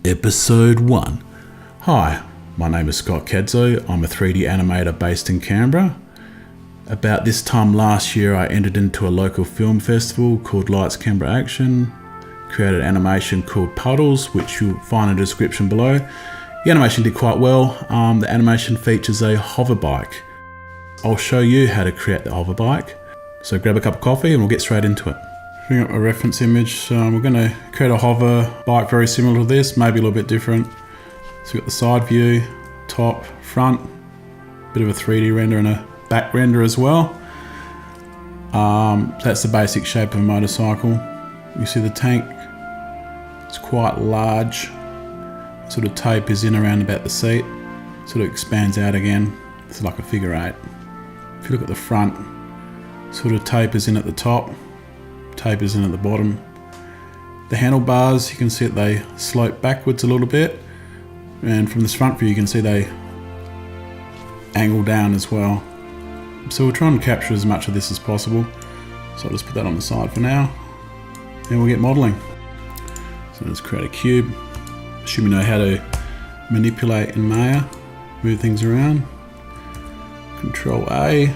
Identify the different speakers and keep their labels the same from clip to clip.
Speaker 1: Episode 1. Hi, my name is Scott Kedzo. I'm a 3D animator based in Canberra. About this time last year, I entered into a local film festival called Lights Canberra Action, created an animation called Puddles, which you'll find in the description below. The animation did quite well. The animation features a hover bike. I'll show you how to create the hover bike. So grab a cup of coffee and we'll get straight into it. Bring up a reference image. We're going to create a hover bike very similar to this, maybe a little bit different. So we've got the side view, top, front, bit of a 3D render and a back render as well. That's the basic shape of a motorcycle. You see the tank, it's quite large. Sort of tape is in around about the seat, sort of expands out again. It's like a figure 8. If you look at the front, sort of tape is in at the top, tape is in at the bottom. The handlebars, you can see that they slope backwards a little bit, and from this front view you can see they angle down as well. So we'll try and capture as much of this as possible. So I'll just put that on the side for now, and we'll get modeling. So let's create a cube. Assume you know how to manipulate in Maya, move things around. Control A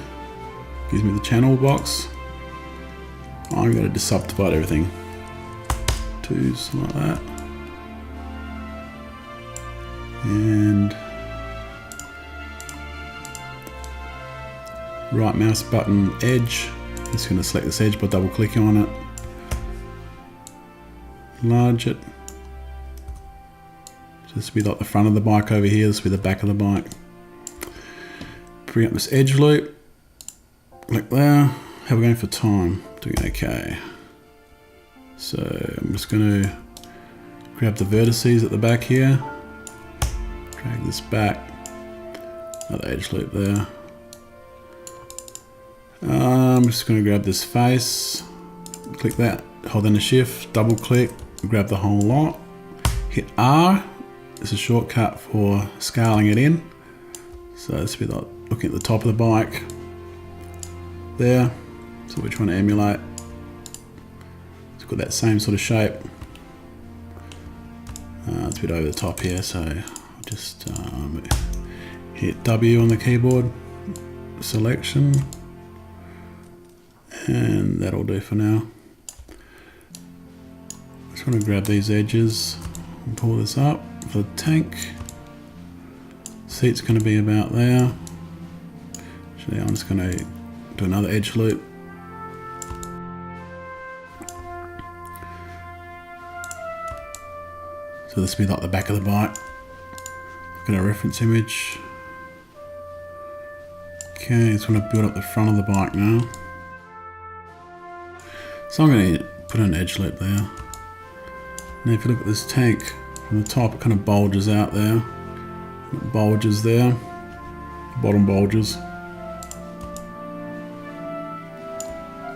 Speaker 1: gives me the channel box. I'm going to just subdivide everything. 2s like that. And right mouse button edge. Just going to select this edge by double clicking on it. Enlarge it. So this will be like the front of the bike over here. This will be the back of the bike. Bring up this edge loop. Like there. How are we going for time? Doing okay. So I'm just going to grab the vertices at the back here. Drag this back. Another edge loop there. I'm just going to grab this face. Click that. Hold down the shift. Double click. Grab the whole lot. Hit R. It's a shortcut for scaling it in. So this will be like looking at the top of the bike. There. So we're trying to emulate. It's got that same sort of shape. It's a bit over the top here, so I'll just hit W on the keyboard, selection, and that'll do for now. Just want to grab these edges and pull this up for the tank. Seat's going to be about there. Actually, I'm just going to do another edge loop. So this will be like the back of the bike. Look at a reference image. Okay, just want to build up the front of the bike now. So I'm going to put an edge loop there. Now if you look at this tank from the top, it kind of bulges out there. It bulges there. The bottom bulges.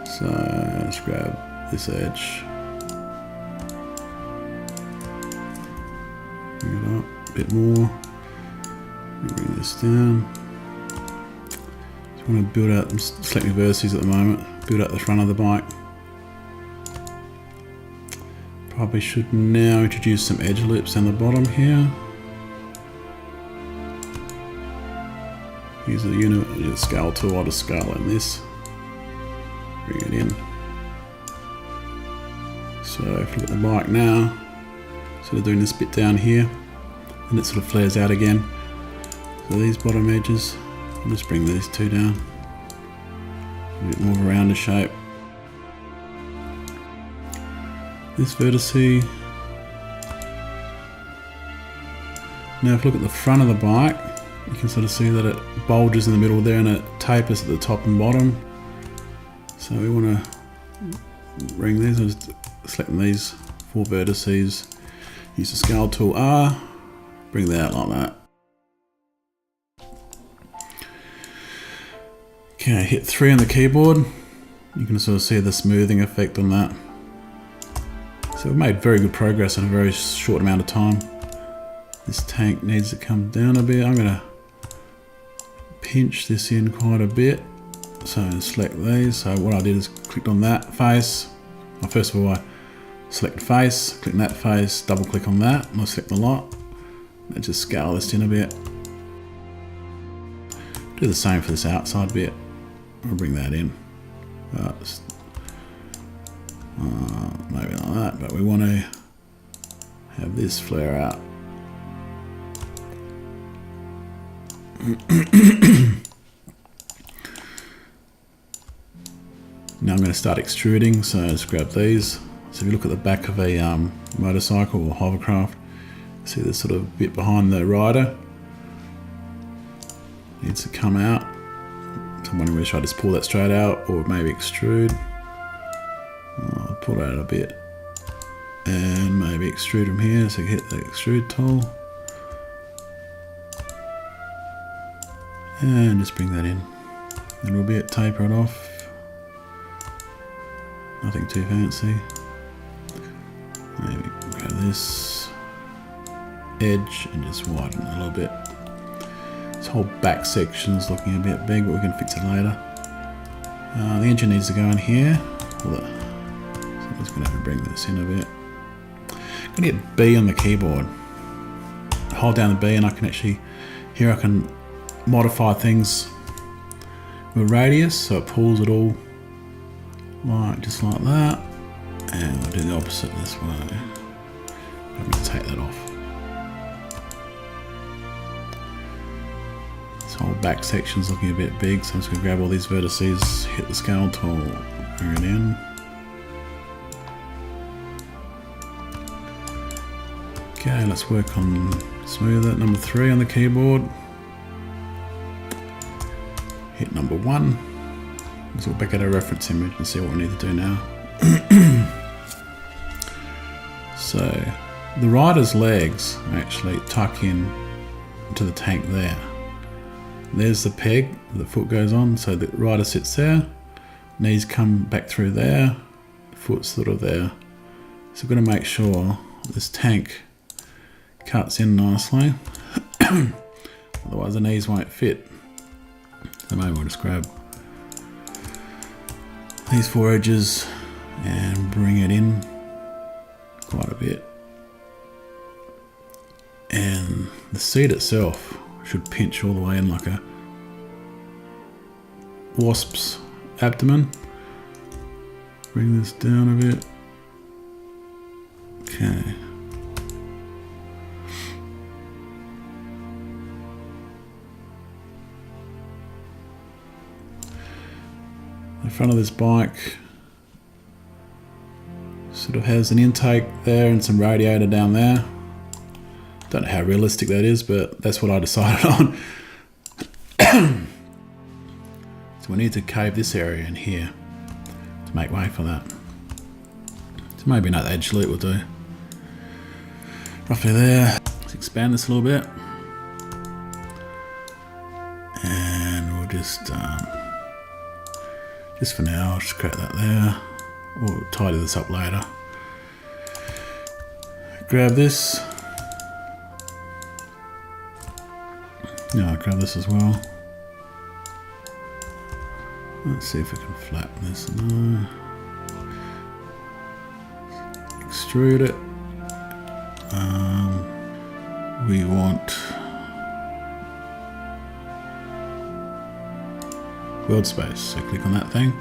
Speaker 1: So let's grab this edge. Bring it up a bit more. Bring this down. Just want to build out, I'm selecting vertices at the moment, build out the front of the bike. Probably should now introduce some edge loops down the bottom here. Use the unit, use the scale tool, I'll just scale in this. Bring it in. So if you look at the bike now, sort of doing this bit down here, and it sort of flares out again. So these bottom edges, I'll just bring these two down. A bit more of a rounder shape. This vertice. Now if you look at the front of the bike, you can sort of see that it bulges in the middle there and it tapers at the top and bottom. So we want to bring these, I'm just selecting these 4 vertices. Use the scale tool R, bring that out like that. Okay, hit 3 on the keyboard. You can sort of see the smoothing effect on that. So we've made very good progress in a very short amount of time. This tank needs to come down a bit. I'm going to pinch this in quite a bit. So select these. So what I did is clicked on that face. First of all, I select face, click that face, double click on that, and I'll select the lot. And just scale this in a bit. Do the same for this outside bit. I'll bring that in. Maybe like that, but we want to have this flare out. Now I'm going to start extruding, so just grab these. So if you look at the back of a motorcycle or hovercraft, see this sort of bit behind the rider needs to come out. So I'm wondering whether I just pull that straight out or maybe extrude. I'll pull it out a bit and maybe extrude from here. So hit the extrude tool and just bring that in a little bit, taper it off. Nothing too fancy. Maybe grab this edge and just widen it a little bit. This whole back section's looking a bit big, but we can fix it later. The engine needs to go in here. So I'm just going to have to bring this in a bit. I'm going to hit B on the keyboard. Hold down the B and I can actually, here I can modify things with radius, so it pulls it all just like that. And we'll do the opposite this way. I'm going to take that off. This whole back section's looking a bit big, so I'm just going to grab all these vertices, hit the scale tool, bring it in. Okay, let's work on smoother. Number 3 on the keyboard. Hit number 1. Let's look back at our reference image and see what we need to do now. So the rider's legs actually tuck in to the tank there. There's the peg the foot goes on, so the rider sits there, knees come back through there, foot's sort of there. So we're going to make sure this tank cuts in nicely, otherwise the knees won't fit. So maybe we'll just grab these 4 edges and bring it in quite a bit. And the seat itself should pinch all the way in like a wasp's abdomen. Bring this down a bit. Okay. The front of this bike sort of has an intake there and some radiator down there. Don't know how realistic that is, but that's what I decided on. So we need to cave this area in here to make way for that. So maybe another edge loop will do. Roughly there. Let's expand this a little bit. And we'll just for now, I'll just create that there. We'll tidy this up later. Grab this. Yeah, I'll grab this as well. Let's see if we can flatten this. No. Extrude it. We want world space, so click on that thing.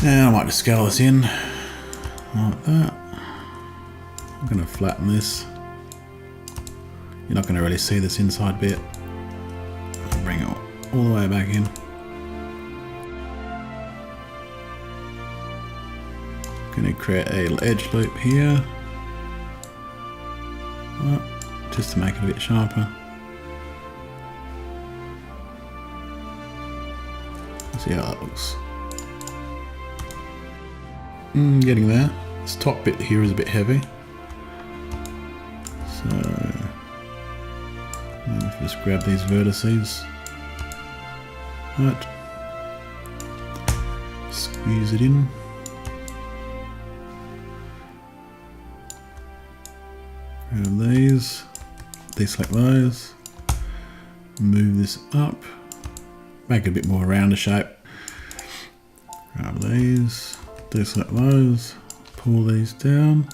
Speaker 1: And I might just scale this in like that. I'm going to flatten this. You're not going to really see this inside bit. I'll bring it all the way back in. Going to create a edge loop here. Just to make it a bit sharper. See how that looks. Getting there. This top bit here is a bit heavy. So maybe if we just grab these vertices. Right. Squeeze it in. Grab these. Deselect those. Move this up. Make it a bit more rounder shape. Grab these, deselect those, pull these down.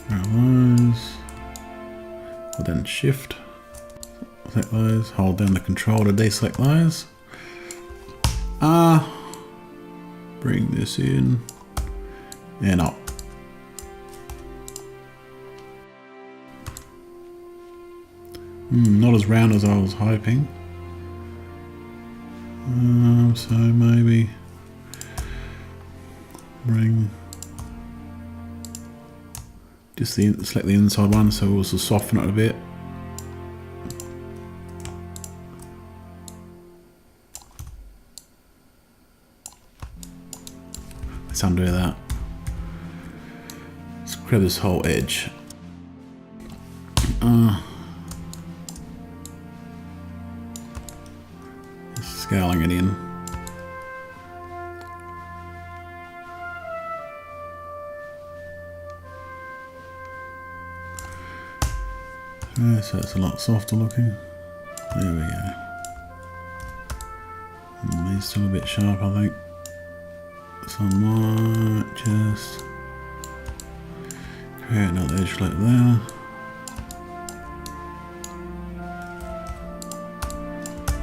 Speaker 1: Grab those, hold down shift, select those, hold down the control to deselect those. Bring this in and up. Not as round as I was hoping. So maybe bring just select the inside one, so we'll soften it a bit. Let's undo that. Let's grab this whole edge. Scaling it in. So it's a lot softer looking. There we go. And these still a bit sharp, I think. So I might just create another edge like there.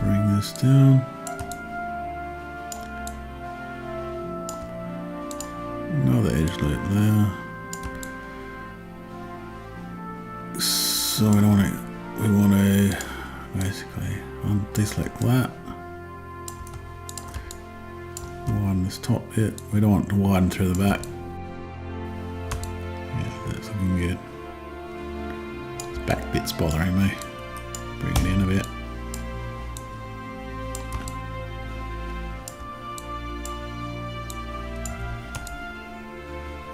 Speaker 1: Bring this down. Another edge like there. So we want to basically deselect that. Widen this top bit. We don't want to widen through the back. Yeah, that's looking good. This back bit's bothering me. Bring it in a bit.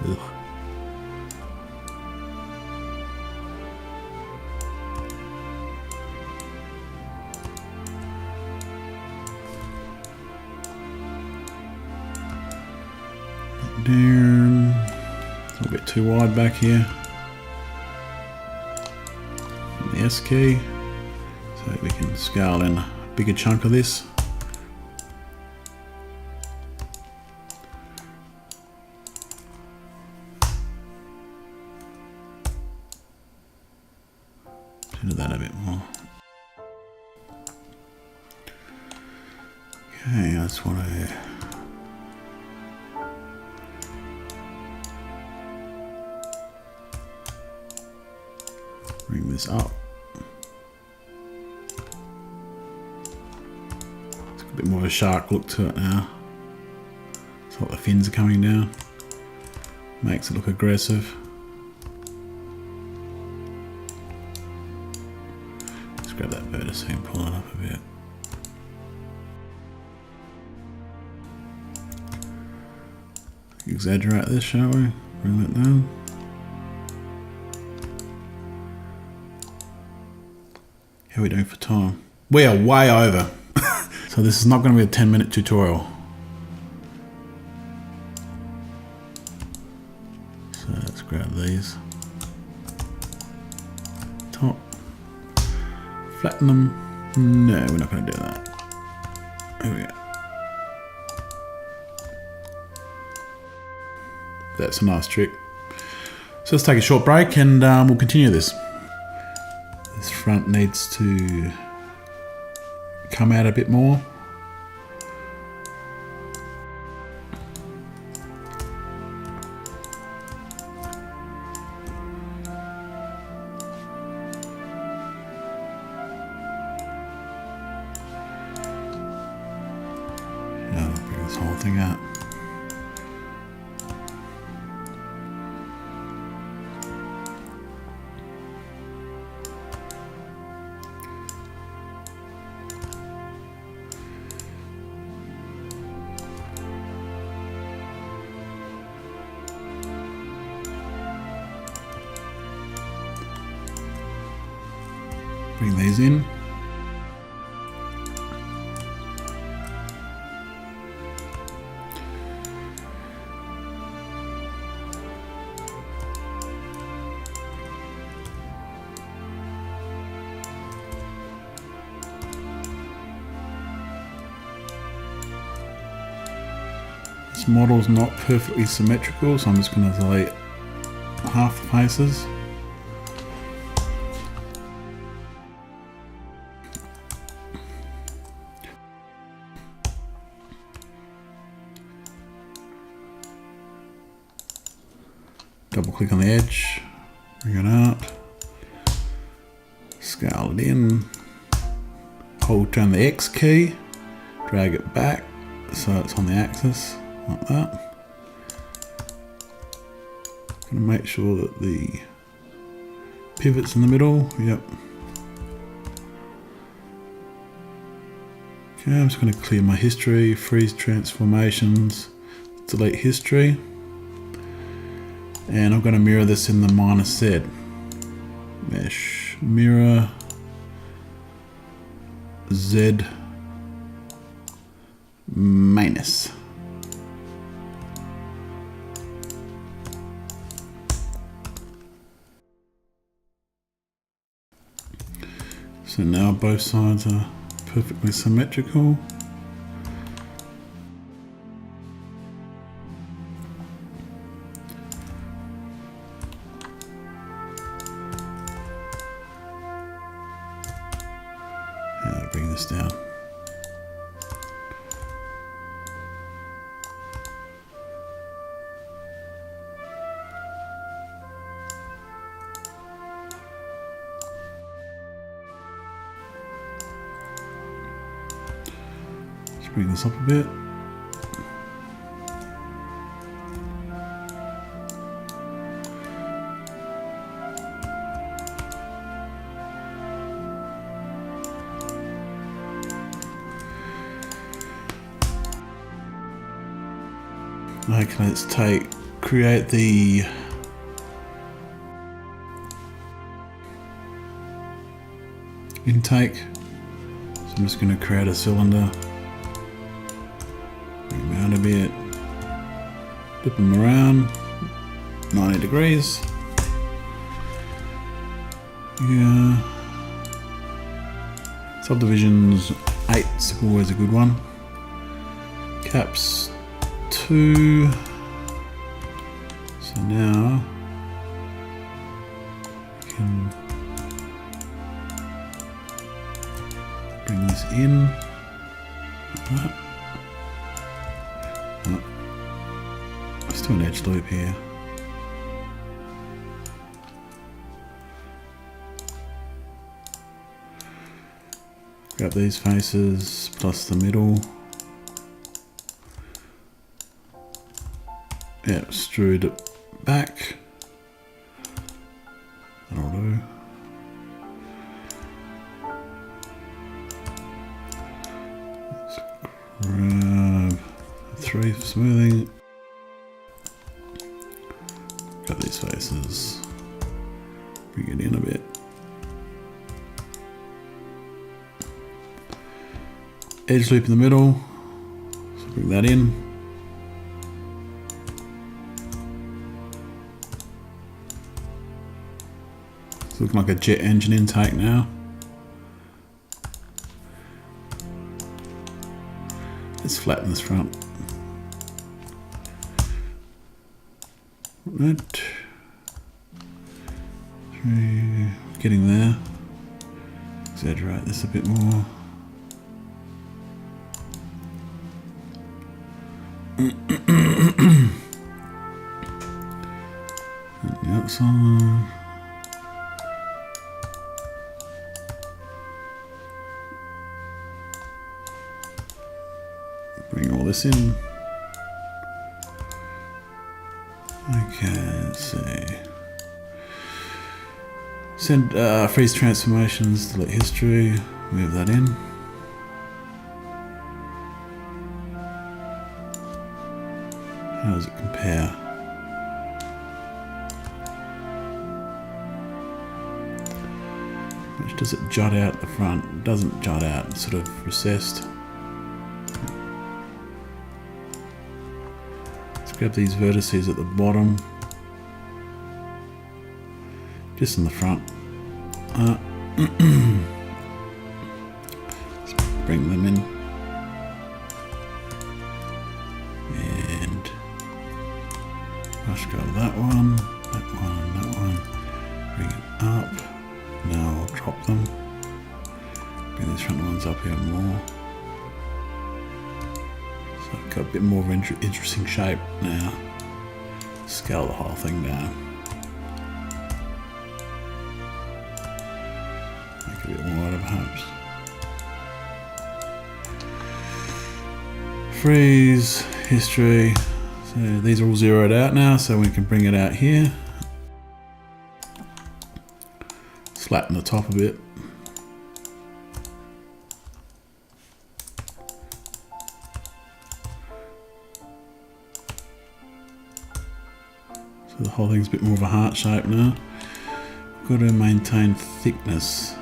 Speaker 1: Ugh. Down. A little bit too wide back here. And the S key, so we can scale in a bigger chunk of this. Into that a bit more. Okay, I just want to bring this up. It's got a bit more of a shark look to it now. It's like the fins are coming down. Makes it look aggressive. Let's grab that vertex and pull it up a bit. Exaggerate this, shall we? Bring that down. How are we doing for time? We are way over. So this is not going to be a 10-minute tutorial. So let's grab these. Top. Flatten them. No, we're not going to do that. There we go. That's a nice trick. So let's take a short break and we'll continue this. This front needs to come out a bit more. Now I'll bring this whole thing out. Bring these in. This model's not perfectly symmetrical, so I'm just going to delete half the faces. Double click on the edge, bring it out, scale it in, hold down the X key, drag it back so it's on the axis, like that. Gonna make sure that the pivot's in the middle, yep. Okay, I'm just gonna clear my history, freeze transformations, delete history. And I'm going to mirror this in the -Z. Mesh, mirror, Z, minus. So now both sides are perfectly symmetrical. Bring this down. Let's bring this up a bit. Okay, let's create the intake. So I'm just going to create a cylinder, bring them out a bit, flip them around 90 degrees. Yeah. Subdivisions 8 is always a good one. Caps 2. So now we can bring this in. Oh, let's do an edge loop here. Grab these faces plus the middle. Yeah, extrude it back. That'll do. Let's grab 3 for smoothing. Got these faces. Bring it in a bit. Edge loop in the middle. So bring that in. It's looking like a jet engine intake now. Let's flatten this front. Right. 3, getting there. Exaggerate this a bit more. And the outside. Bring all this in. Okay, let's see. Send freeze transformations, delete history, move that in. How does it compare? Which does it jut out the front? It doesn't jut out, it's sort of recessed. Let's grab these vertices at the bottom. Just in the front. Let's bring them in. And Brush go that one, and that one. Bring it up. Now I'll drop them. Bring these front ones up here more. So I've got a bit more of an interesting shape now. Scale the whole thing down. Make it a bit wider perhaps. Freeze, history. So these are all zeroed out now, so we can bring it out here. Flatten the top a bit. So the whole thing's a bit more of a heart shape now. Got to maintain thickness.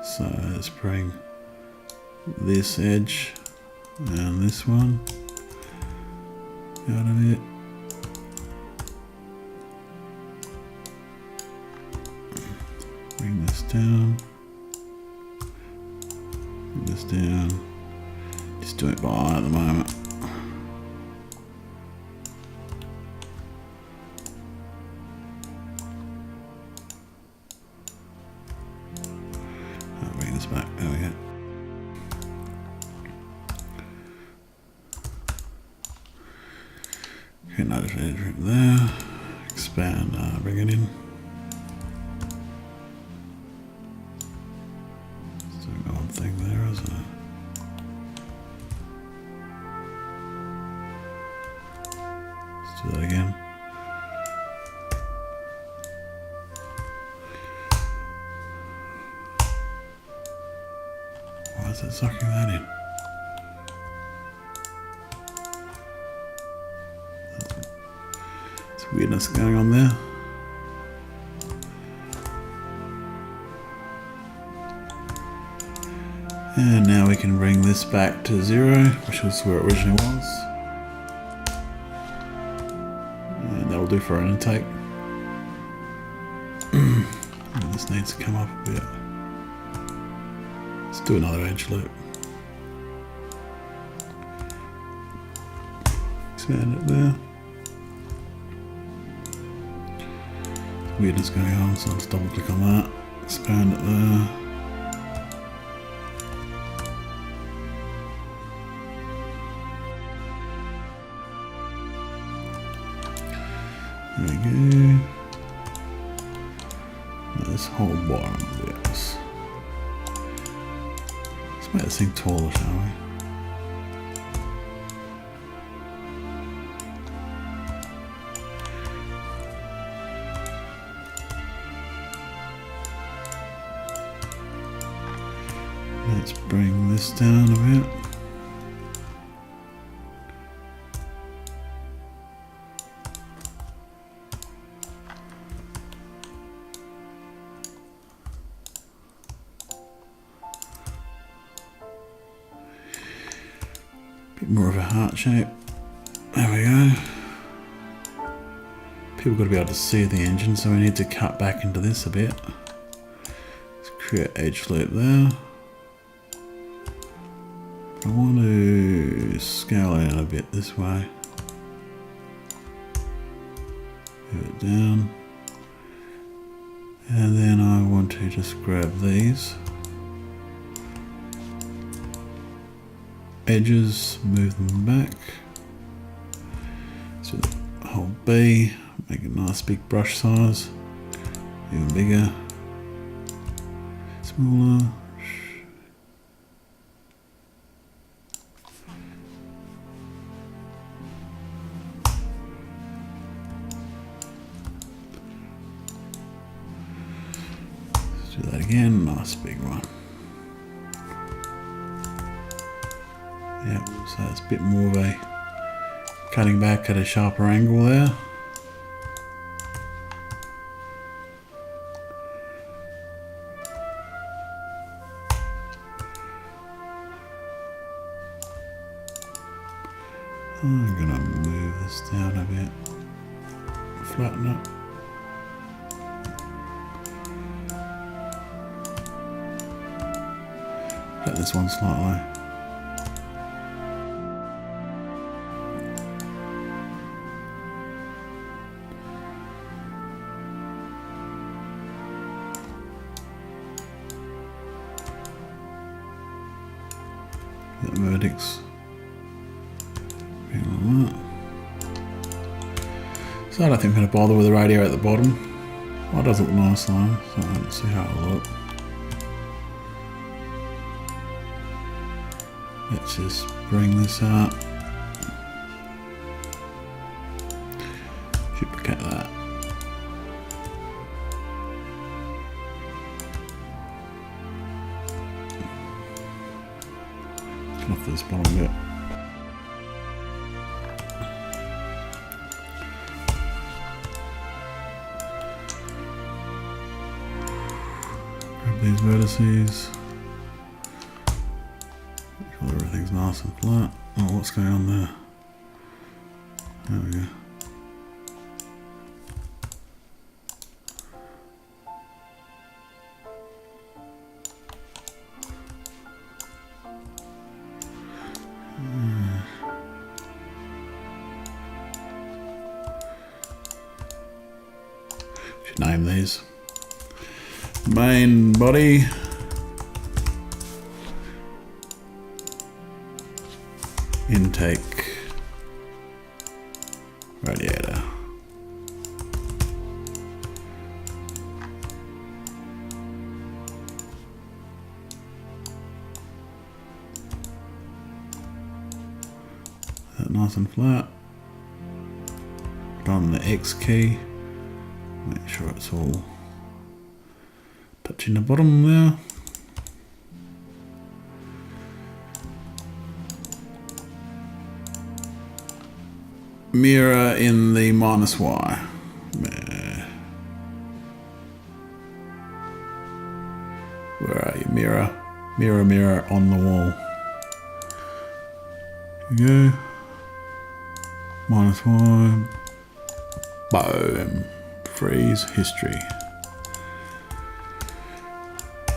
Speaker 1: So let's bring this edge and this one out of it. Bring this down. Bring this down. Just do it by eye at the moment. I'll bring this back. There we go. Okay, now just edge right there. Expand, bring it in. Thing there, isn't it? Let's do that again. Why is it sucking that in? There's weirdness going on there. And now we can bring this back to 0, which was where it originally was. And that'll do for our intake. This needs to come up a bit. Let's do another edge loop. Expand it there. Weirdness going on, so let's double click on that. Expand it there. There we go. Now this whole bottom bit. Let's make this thing taller, shall we? Let's bring this down a bit. Bit more of a heart shape. There we go. People got to be able to see the engine, so we need to cut back into this a bit. Let's create edge loop there. I want to scale it a bit this way. Move it down. And then I want to just grab these edges, move them back. So the whole B, make a nice big brush size, even bigger, smaller. Let's do that again, nice big one. Yep, so it's a bit more of a cutting back at a sharper angle there. I'm gonna move this down a bit, flatten it. Flatten this one slightly. that vertex. Like that. So I don't think I'm going to bother with the radio at the bottom. Well, it does look nice though, so let's see how it'll look. Let's just bring this up. Duplicate that. Come off this bottom bit. Grab these vertices. Make sure everything's nice and flat. Oh, what's going on there? There we go. Should name these. Main body. Intake. Radiator. That nice and flat. Put on the X key. Make sure it's all touching the bottom there. Mirror in the -Y. Where are you? Mirror. Mirror, mirror on the wall. Here you go. -Y. Boom. Freeze history.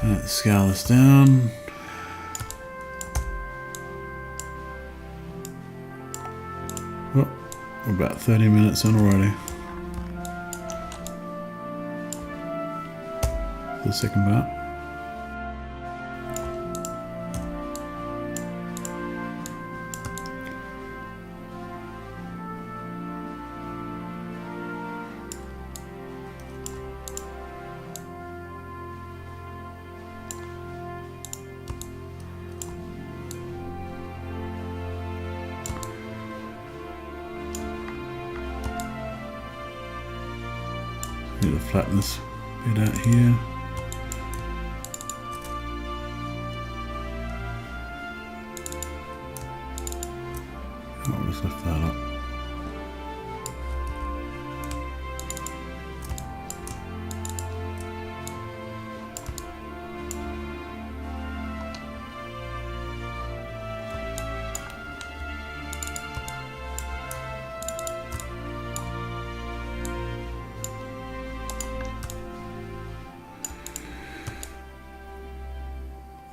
Speaker 1: Let's scale this down. Oh, we're about 30 minutes in already. The second part. Need to flatten this bit out here. I'll just lift that up.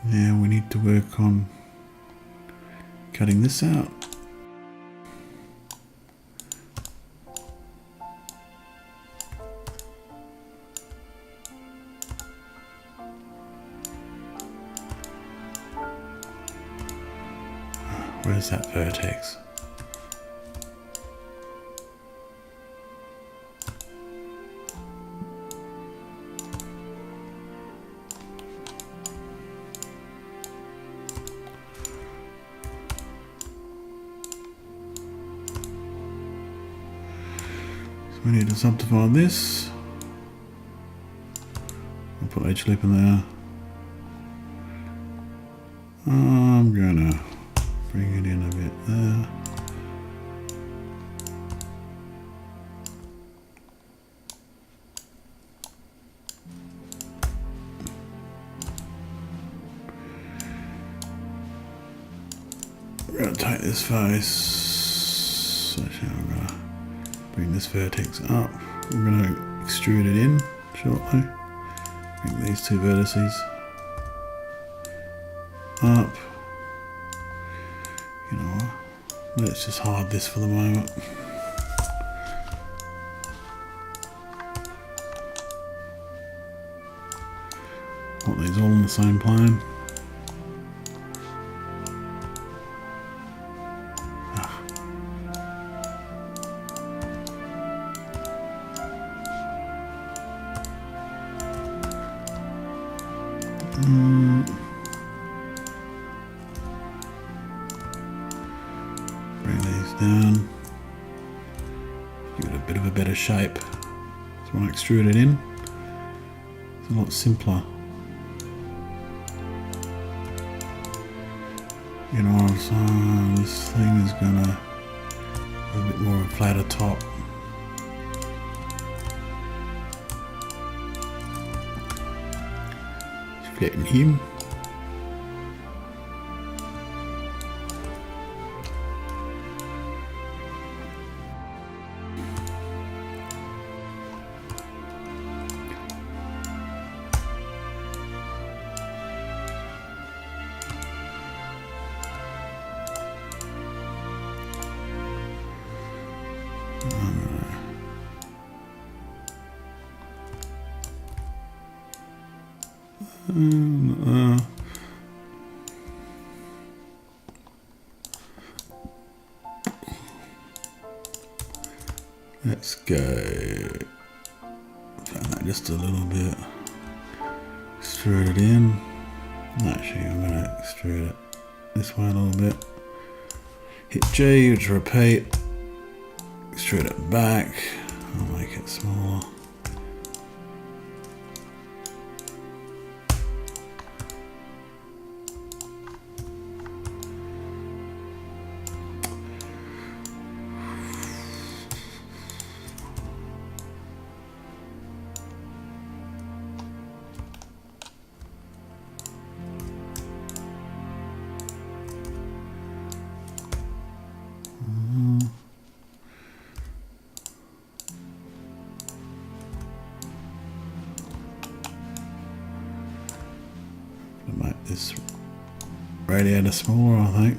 Speaker 1: Now we need to work on cutting this out. Where's that vertex? We need to subdivide this. I'll put H loop in there. I'm gonna bring it in a bit there. We're gonna take this face. Actually, I'm gonna bring this vertex up. We're going to extrude it in shortly. Bring these two vertices up. You know what? Let's just hide this for the moment. Want these all on the same plane. Bring these down. Give it a bit of a better shape. So when I extrude it in, it's a lot simpler. You know what I'm saying? This thing is gonna have a bit more of a flatter top. Flatten him. Let's go. Turn that just a little bit. Extrude it in. Actually, I'm going to extrude it this way a little bit. Hit G, which repeat. Extrude it back. I'll make it smaller. Make this radiator smaller, I think.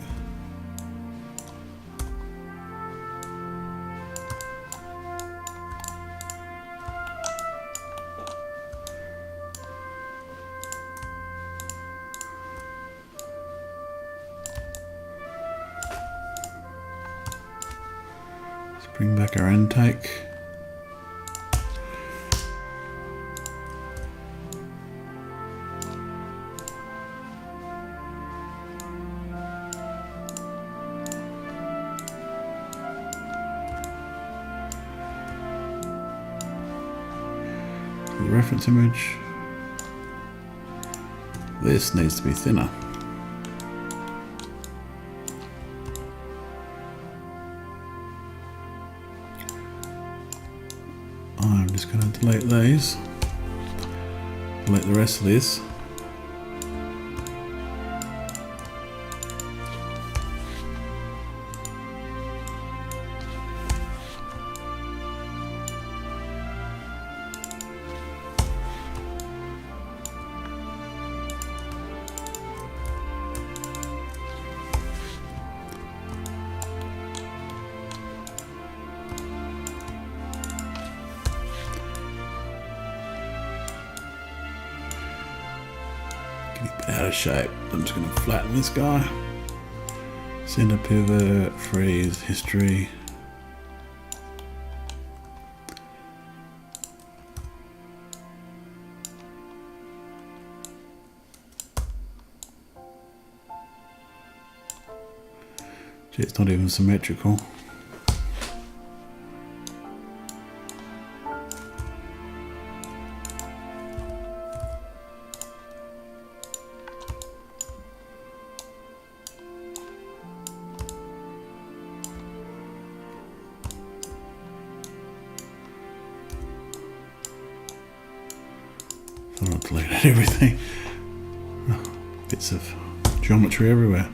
Speaker 1: Let's bring back our intake. The reference image. This needs to be thinner. I'm just going to delete these. Delete the rest of this. Out of shape. I'm just going to flatten this guy. Center pivot, freeze, history. Gee, it's not even symmetrical. I'll delete everything. Oh, bits of geometry everywhere.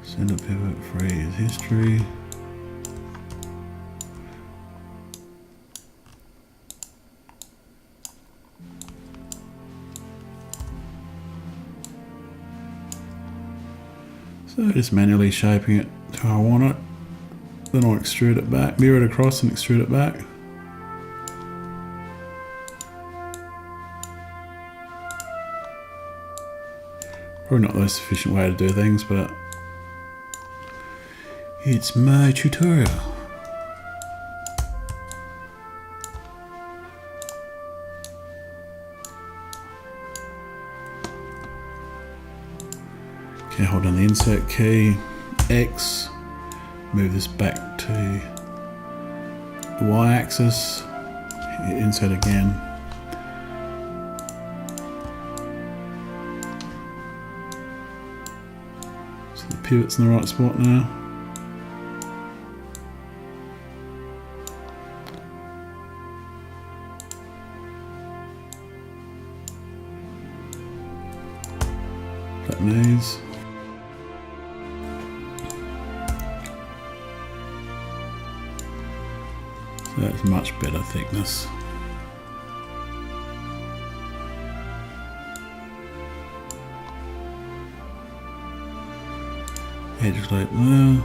Speaker 1: Center pivot, freeze, history. So just manually shaping it to how I want it. Then I'll extrude it back, mirror it across and extrude it back. Probably not the most efficient way to do things, but It's my tutorial. Okay, hold down the insert key, X, move this back to the Y-axis, hit insert again. So the pivot's in the right spot now. Flatten these. So that's much better thickness. Edge like there.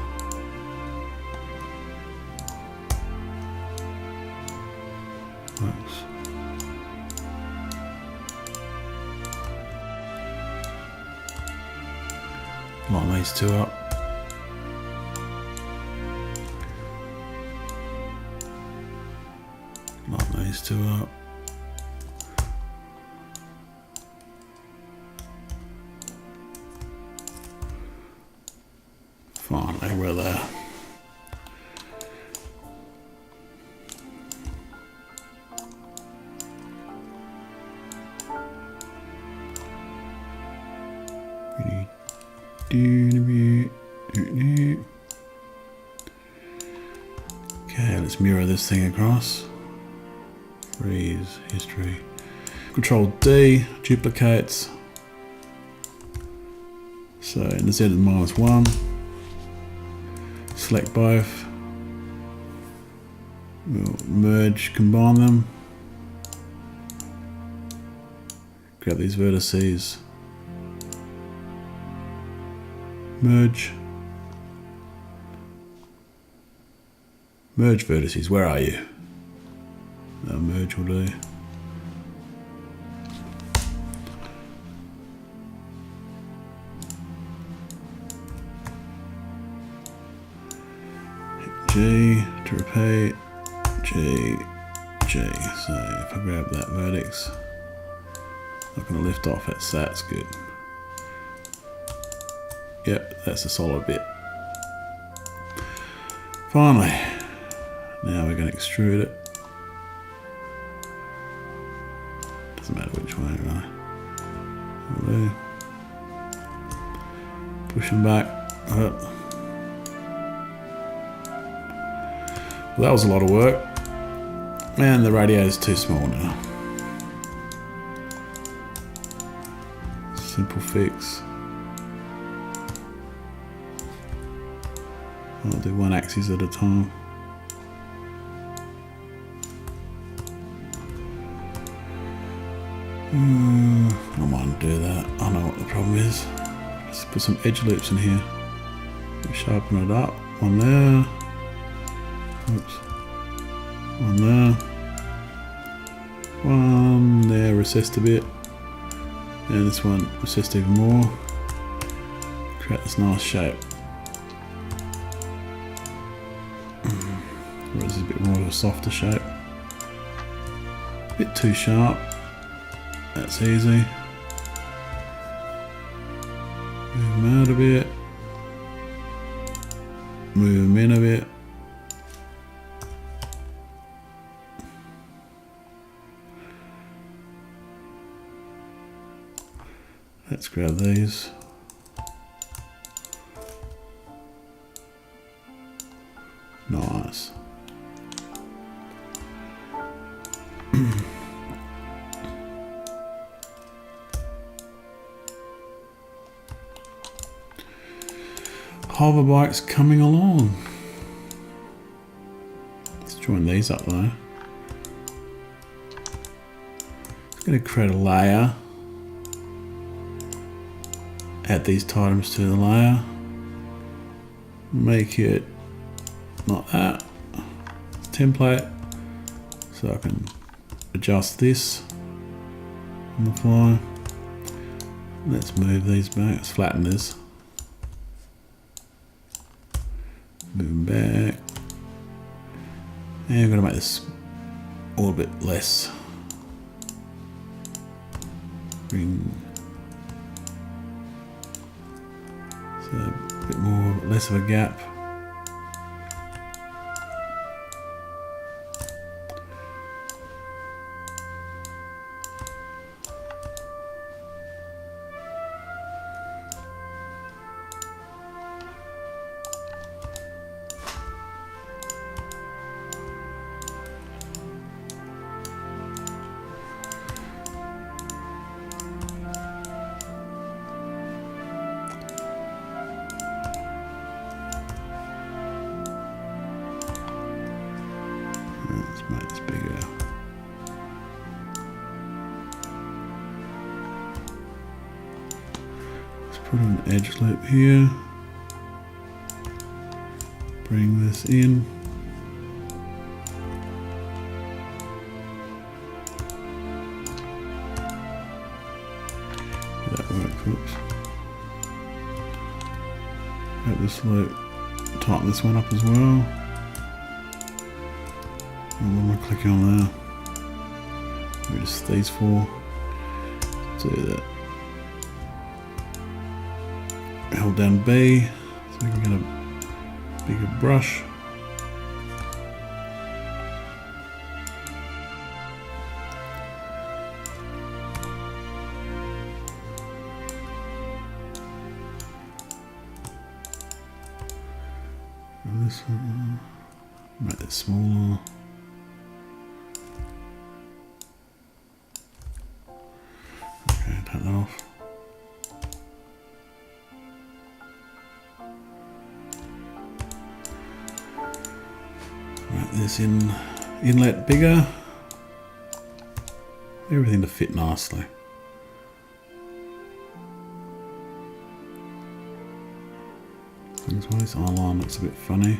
Speaker 1: Works. Line these two up. Line these two up. Finally, we're there. Okay, let's mirror this thing across. Freeze, history. Control D, duplicates. So in the Z is -1. Select both. We'll merge, combine them. Grab these vertices. Merge. Merge vertices, where are you? No, merge will do. Hit G to repeat. G, G. So if I grab that vertex, not going to lift off, that's good. Yep, that's a solid bit. Finally, now we're going to extrude it. Doesn't matter which way, right? Push them back. Up. Well, that was a lot of work. And the radiator's too small now. Simple fix. I'll do one axis at a time. I don't mind do that. I know what the problem is. Let's put some edge loops in here. Sharpen it up. One there. Oops. One there. One there, recessed a bit. And this one recessed even more. Create this nice shape. Whereas it's a bit more of a softer shape. A bit too sharp. That's easy. Move them out a bit. Move them in a bit. Let's grab these. Nice. Hover bike's coming along. Let's join these up though. I'm going to create a layer. Add these items to the layer. Make it like that. Template. So I can adjust this on the fly. Let's move these back. Let's flatten this. Moving back. And I'm gonna make this a little bit less. Bring so a bit more, less of a gap. Let's make this bigger. Let's put an edge loop here. Bring this in. That works. Oops. Make this loop. Tighten this one up as well. And what am I clicking on there? Maybe just these four. Do that. Hold down B so we can get a bigger brush. And this one, make it smaller. Turn that off. Make this inlet bigger. Everything to fit nicely. That's why this eyeline looks a bit funny.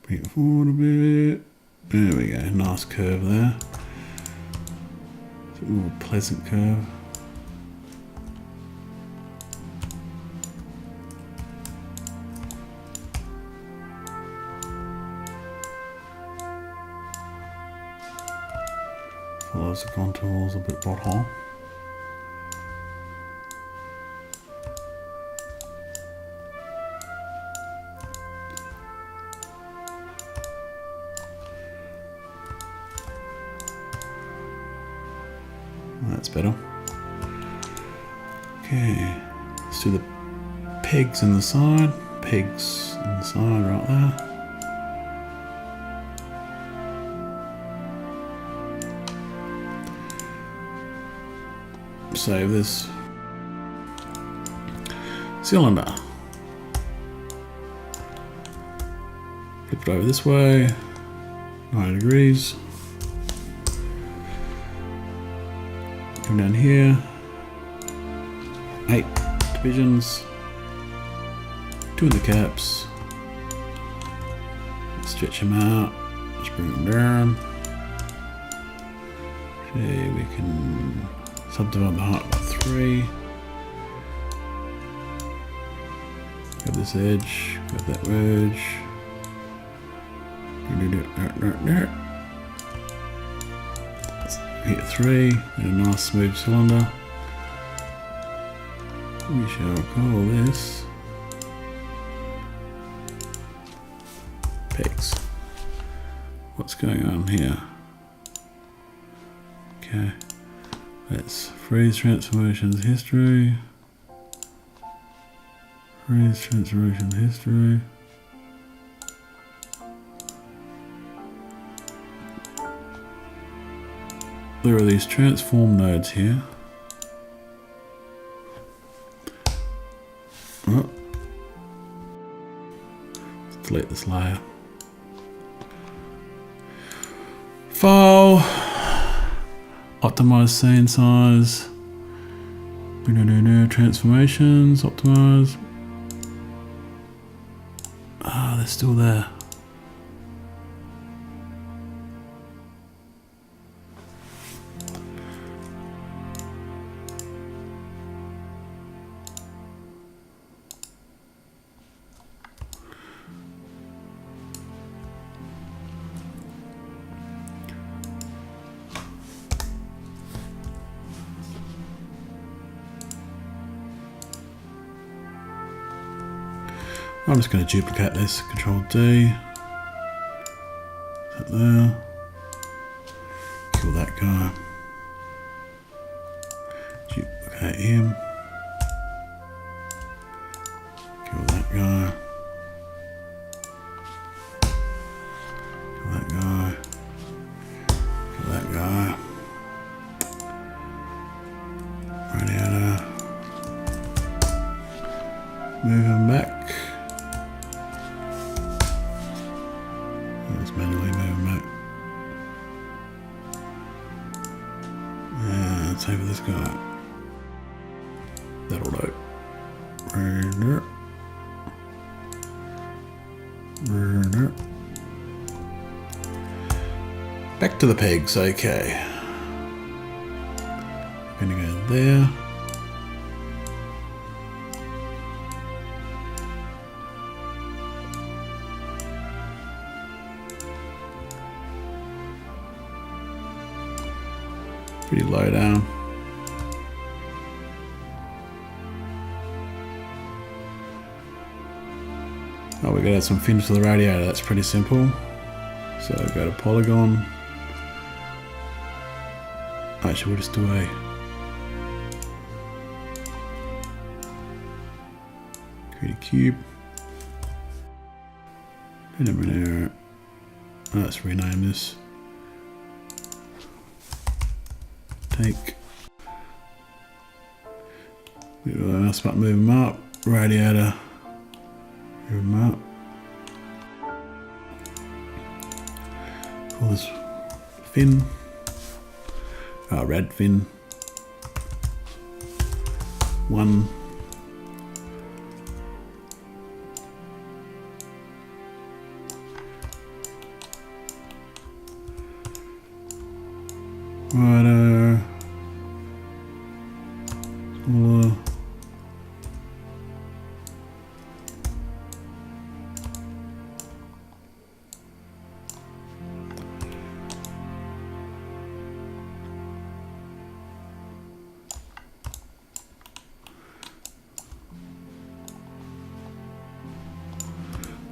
Speaker 1: Bring it forward a bit. There we go, nice curve there. It's a little pleasant curve. Follows the contours a bit bottom. That's better. Okay, let's do the pegs in the side. Pegs in the side right there. Save this cylinder. Flip it over this way, 90 degrees. Come down here, 8 divisions, 2 in the caps, stretch them out, just bring them down. Okay, we can subdivide the height by 3. Grab this edge, grab that wedge. Hit 3, and a nice smooth cylinder. We shall call this pegs. What's going on here? Okay, let's freeze transformations history. Freeze transformation history. There are these transform nodes here. Oh. Let's delete this layer. File, Optimize scene size. Transformations, optimize. Ah, they're still there. I'm just going to duplicate this, Control D, that there, kill that guy, duplicate him, kill that guy, kill that guy, kill that guy, radiator, move him back. Let's manually move him back. And let's over this guy. That'll do. Back to the pegs, okay. I'm gonna go there. Pretty low down. Oh, we gotta add some fins to the radiator. That's pretty simple. So go to polygon. Actually, we'll just do a create a cube. Let's rename this. Take. Mouse button, move them up. Radiator. Move them up. Call this fin. Red fin. 1. Right, smaller.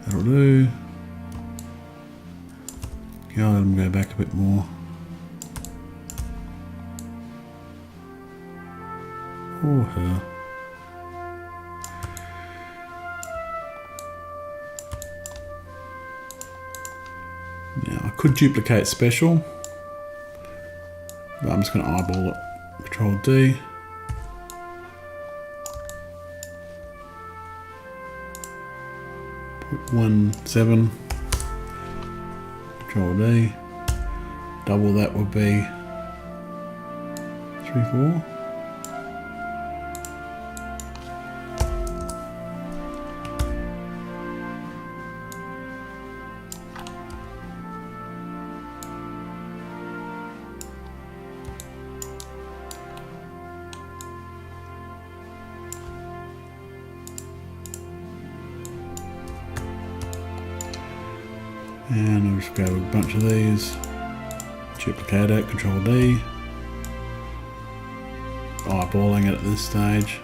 Speaker 1: That'll do. Okay, I'll let them go back a bit more. Oh, her. Now I could duplicate special, but I'm just going to eyeball it. Control D. Put 1, 7. Control D. Double that would be 3, 4. And I'll just grab a bunch of these, duplicate it, Control D, eyeballing it at this stage.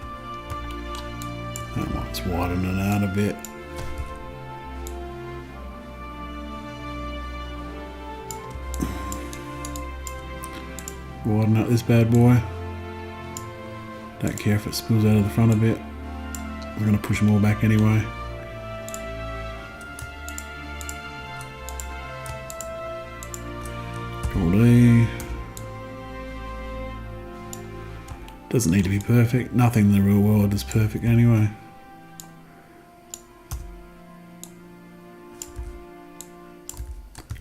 Speaker 1: I might just widen it out a bit. Widen out this bad boy. Don't care if it spills out of the front a bit. We're going to push them all back anyway. Doesn't need to be perfect. Nothing in the real world is perfect anyway.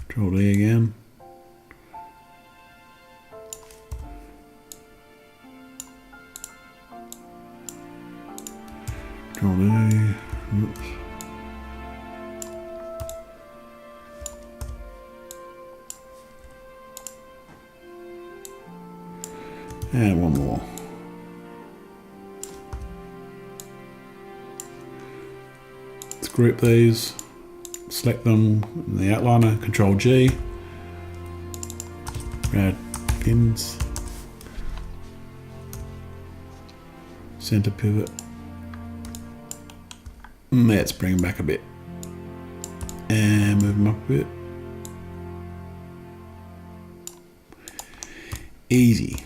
Speaker 1: Control D again. And one more. Let's group these, select them in the outliner, Control G, add pins, center pivot. Let's bring them back a bit and move them up a bit. Easy.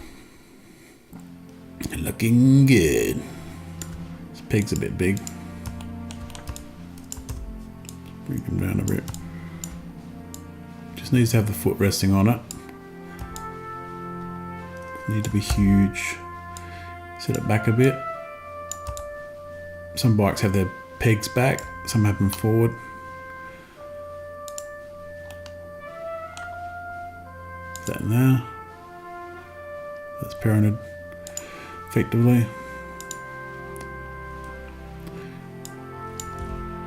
Speaker 1: Looking good. This pig's a bit big. Bring him down a bit. Just needs to have the foot resting on it. Need to be huge. Set it back a bit. Some bikes have their pegs back, some have them forward. That in there. That's pyramid effectively.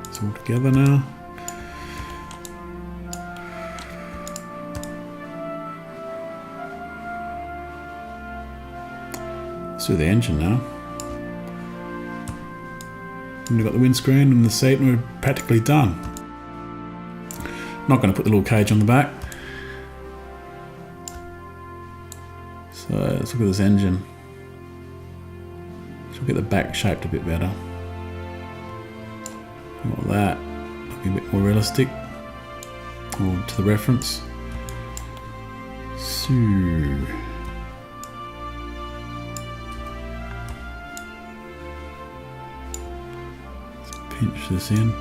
Speaker 1: It's all together now. Let's do the engine now. And we've got the windscreen and the seat, and we're practically done. Not going to put the little cage on the back. So let's look at this engine. Should get the back shaped a bit better. Like that, looking a bit more realistic, or to the reference. So let's pinch this in.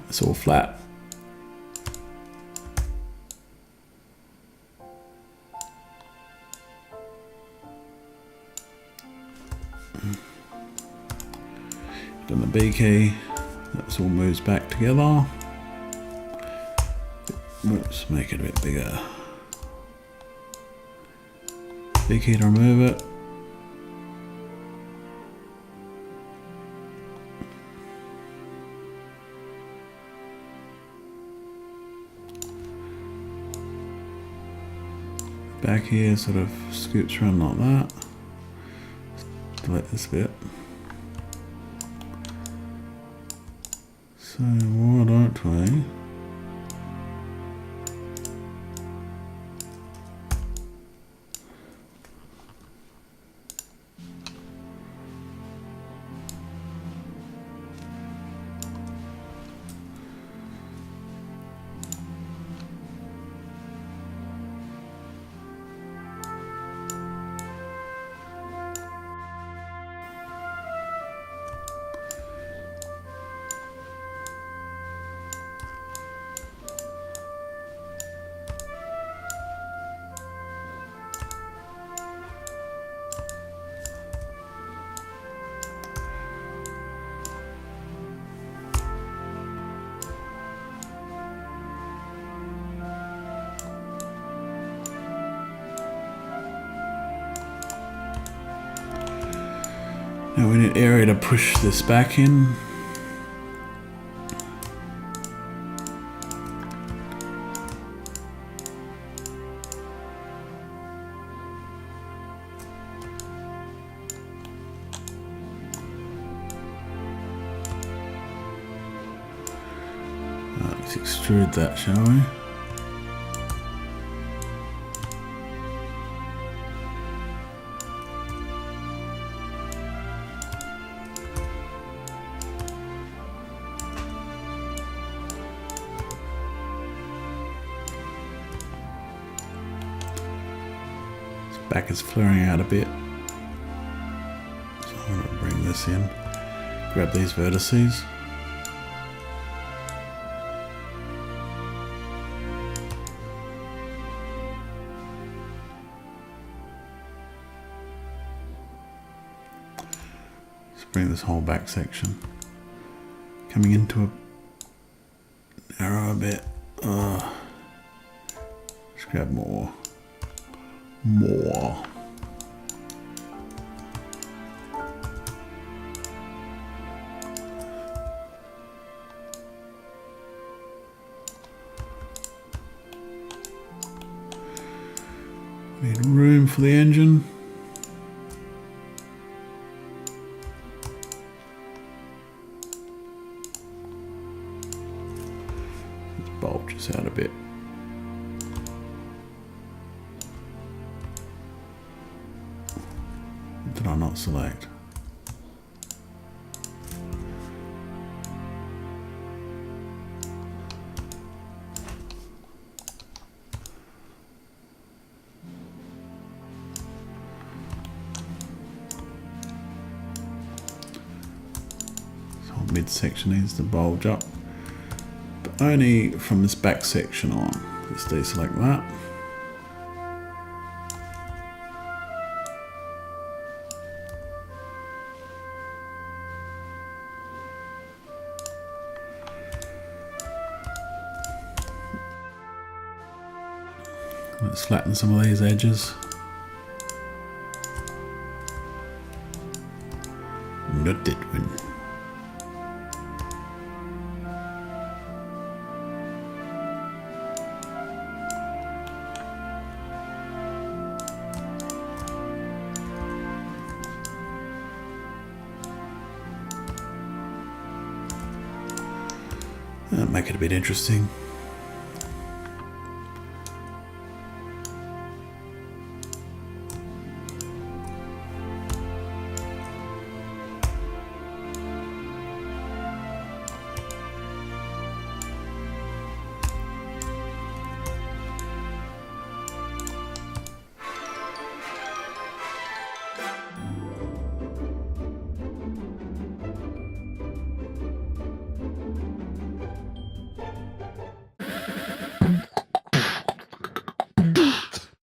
Speaker 1: It's all flat. Done the B key. That all moves back together. Let's make it a bit bigger. B key to remove it. Back here sort of scoops around like that. Delete this bit. So why don't we now we need area to push this back in. Let's extrude that, shall we? Back is flaring out a bit, so I'm going to bring this in, grab these vertices, so bring this whole back section coming into a narrow bit. Let's grab more. Need room for the engine. Let's bulge this out a bit. Did I not select? Midsection needs to bulge up, but only from this back section on. Let's deselect that. Let's flatten some of these edges. Not that one. Make it a bit interesting.